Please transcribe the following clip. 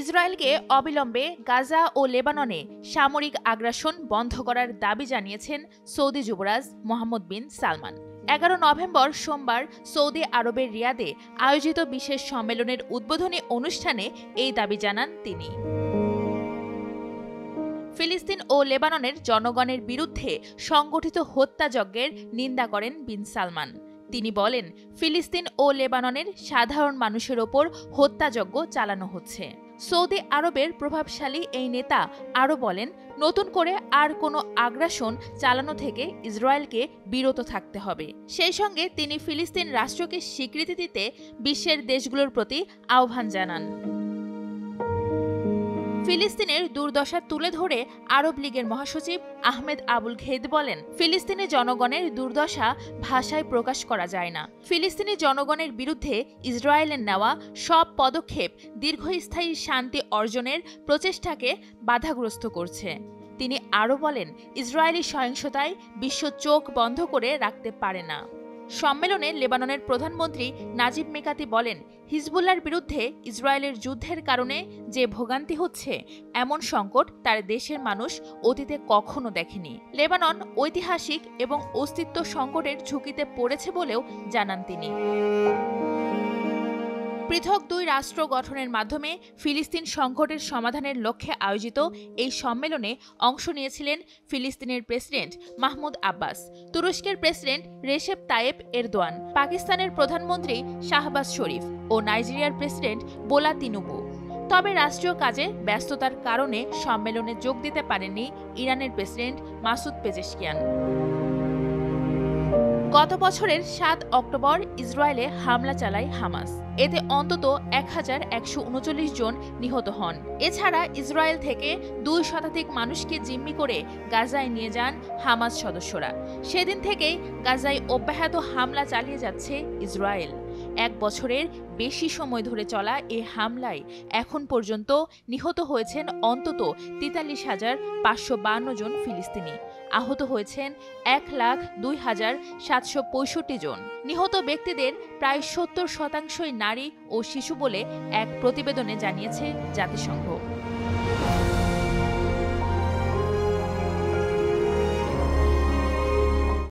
ইসরায়েলকে অবিলম্বে গাজা ও লেবাননে সামরিক আগ্রাসন বন্ধ করার দাবি জানিয়েছেন সৌদি যুবরাজ মোহাম্মদ বিন সালমান। 11 নভেম্বর সোমবার সৌদি আরবের রিয়াদে আয়োজিত বিশেষ সম্মেলনের উদ্বোধনী অনুষ্ঠানে এই দাবি জানান তিনি। ফিলিস্তিন ও লেবাননের জনগণের বিরুদ্ধে সংগঠিত হত্যাযজ্ঞের নিন্দা করেন বিন সালমান। তিনি বলেন, ফিলিস্তিন ও লেবাননের সাধারণ মানুষের ওপর হত্যাযজ্ঞ চালানো হচ্ছে। সৌদি আরবের প্রভাবশালী এই নেতা আরও বলেন, নতুন করে আর কোনো আগ্রাসন চালানো থেকে ইসরায়েলকে বিরত থাকতে হবে। সেই সঙ্গে তিনি ফিলিস্তিন রাষ্ট্রকে স্বীকৃতি দিতে বিশ্বের দেশগুলোর প্রতি আহ্বান জানান। ফিলিস্তিনের দুর্দশা তুলে ধরে আরব লীগের মহাসচিব আহমেদ আবুল ঘেইদ বলেন, ফিলিস্তিনি জনগণের দুর্দশা ভাষায় প্রকাশ করা যায় না। ফিলিস্তিনি জনগণের বিরুদ্ধে ইসরায়েলের নেওয়া সব পদক্ষেপ দীর্ঘস্থায়ী শান্তি অর্জনের প্রচেষ্টাকে বাধাগ্রস্ত করছে। তিনি আরও বলেন, ইসরায়েলি সহিংসতায় বিশ্ব চোখ বন্ধ করে রাখতে পারে না। সম্মেলনে লেবাননের প্রধানমন্ত্রী নাজিব মিকাতি বলেন, হিজবুল্লাহর বিরুদ্ধে ইসরায়েলের যুদ্ধের কারণে যে ভোগান্তি হচ্ছে, এমন সংকট তার দেশের মানুষ অতীতে কখনো দেখেনি। লেবানন ঐতিহাসিক এবং অস্তিত্ব সংকটের ঝুঁকিতে পড়েছে বলেও জানান তিনি। পৃথক দুই রাষ্ট্র গঠনের মাধ্যমে ফিলিস্তিন সংকটের সমাধানের লক্ষ্যে আয়োজিত এই সম্মেলনে অংশ নিয়েছিলেন ফিলিস্তিনের প্রেসিডেন্ট মাহমুদ আব্বাস, তুরস্কের প্রেসিডেন্ট রেসেপ তায়েব এরদোয়ান, পাকিস্তানের প্রধানমন্ত্রী শাহবাজ শরীফ ও নাইজেরিয়ার প্রেসিডেন্ট বোলা তিনুবু। তবে রাষ্ট্রীয় কাজে ব্যস্ততার কারণে সম্মেলনে যোগ দিতে পারেননি ইরানের প্রেসিডেন্ট মাসুদ পেজেশকিয়ান। গত বছরের 7 অক্টোবর ইসরায়েলে হামলা চালায় হামাস। এতে অন্তত 1139 জন নিহত হন। এছাড়া ইসরায়েল থেকে 2 শতাধিক মানুষকে জিম্মি করে গাজায় নিয়ে যান হামাস সদস্যরা। সেদিন থেকেই গাজায় অব্যাহত হামলা চালিয়ে যাচ্ছে ইসরায়েল। 1 বছরের বেশি সময় ধরে চলা এ হামলায় এখন পর্যন্ত নিহত হয়েছেন অন্তত 43,552 জন ফিলিস্তিনি। আহত হয়েছেন 1,02,765 জন। নিহত ব্যক্তিদের প্রায় 70% নারী ও শিশু বলে এক প্রতিবেদনে জানিয়েছে জাতিসংঘ।